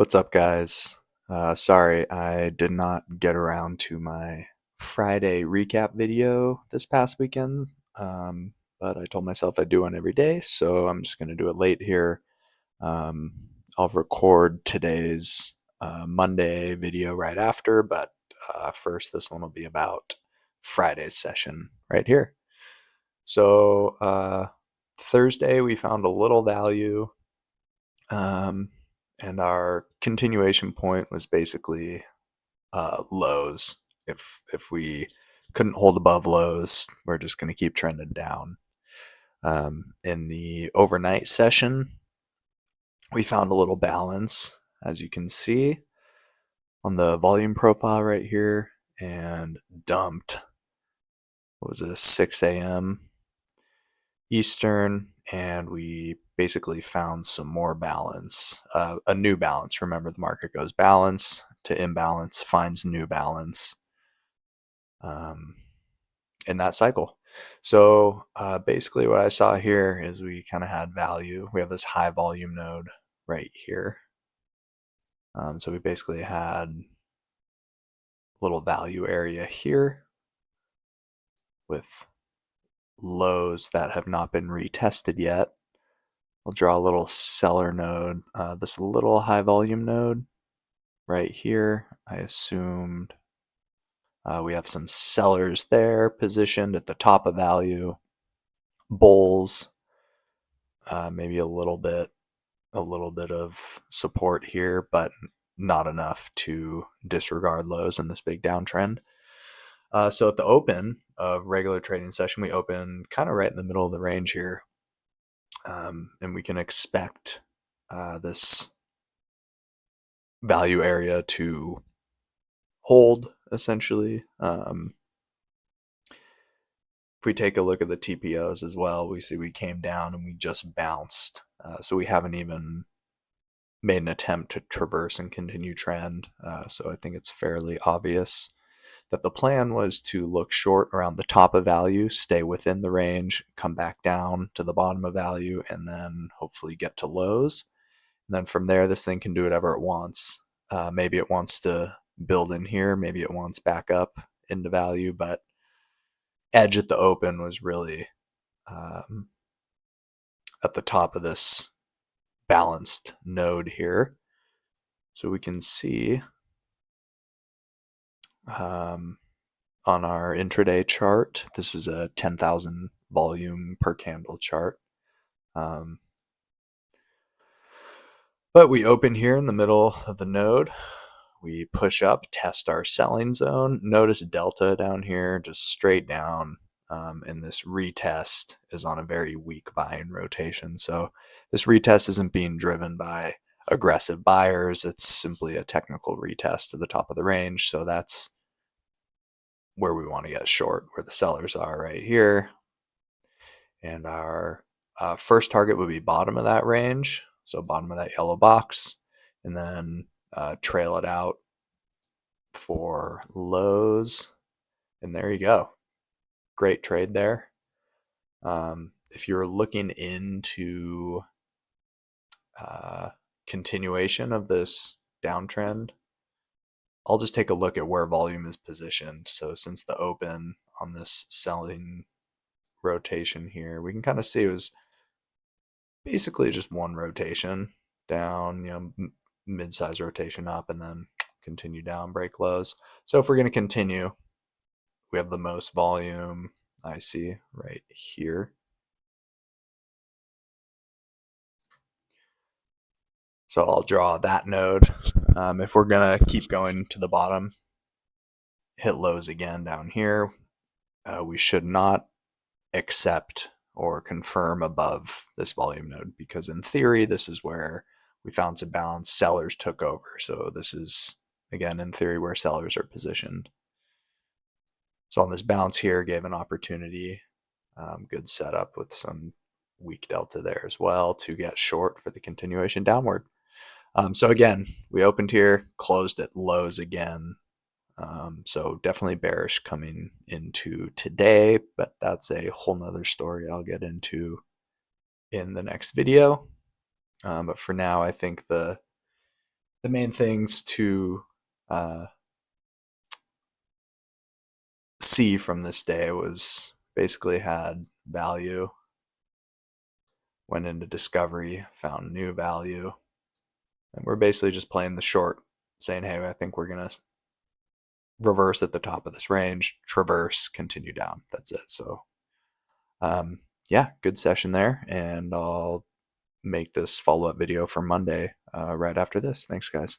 What's up, guys? Sorry, I did not get around to my Friday recap video this past weekend, but I told myself I'd do one every day, so I'm just going to do it late here. Um, I'll record today's Monday video right after, but first, this one will be about Friday's session right here. So, Thursday, we found a little value. Um, and our continuation point was basically lows. If we couldn't hold above lows, we're just going to keep trending down. In the overnight session, we found a little balance, as you can see on the volume profile right here, and dumped. What was it, 6 a.m. Eastern, and we basically found some more balance, a new balance. Remember, the market goes balance to imbalance, finds new balance um, in that cycle. So basically, what I saw here is we kind of had value. We have this high volume node right here. So we basically had a little value area here with lows that have not been retested yet. I'll draw a little seller node, this little high volume node right here. I assumed we have some sellers there positioned at the top of value, bulls, maybe a little bit of support here, but not enough to disregard lows in this big downtrend. So at the open of regular trading session, we open kind of right in the middle of the range here, and we can expect this value area to hold essentially. If we take a look at the TPOs as well, we see we came down and we just bounced. So we haven't even made an attempt to traverse and continue trend. So I think it's fairly obvious that the plan was to look short around the top of value, stay within the range, come back down to the bottom of value, and then hopefully get to lows. And then from there, this thing can do whatever it wants. Maybe it wants to build in here, maybe it wants back up into value, but edge at the open was really um, at the top of this balanced node here. So we can see on our intraday chart, this is a 10,000 volume per candle chart. But we open here in the middle of the node. We push up, test our selling zone. Notice delta down here, just straight down. And this retest is on a very weak buying rotation. So this retest isn't being driven by aggressive buyers. It's simply a technical retest to the top of the range. So that's where we want to get short, where the sellers are right here. And our first target would be bottom of that range. So bottom of that yellow box, and then trail it out for lows. And there you go. Great trade there. If you're looking into continuation of this downtrend, I'll just take a look at where volume is positioned. So since the open on this selling rotation here, we can kind of see it was basically just one rotation down, mid-size rotation up, and then continue down, break lows. So if we're going to continue, we have the most volume I see right here. So I'll draw that node. If we're going to keep going to the bottom, hit lows again down here, we should not accept or confirm above this volume node, because in theory, this is where we found some balance. Sellers took over. So this is, again, in theory, where sellers are positioned. So on this bounce here, gave an opportunity, good setup with some weak delta there as well to get short for the continuation downward. So again, we opened here, closed at lows again. So definitely bearish coming into today, but that's a whole nother story I'll get into in the next video. But for now, I think the the main things to uh, see from this day was basically had value, went into discovery, found new value, and we're basically just playing the short, saying, hey, I think we're going to reverse at the top of this range, traverse, continue down. That's it. So, yeah, good session there. And I'll make this follow up video for Monday right after this. Thanks, guys.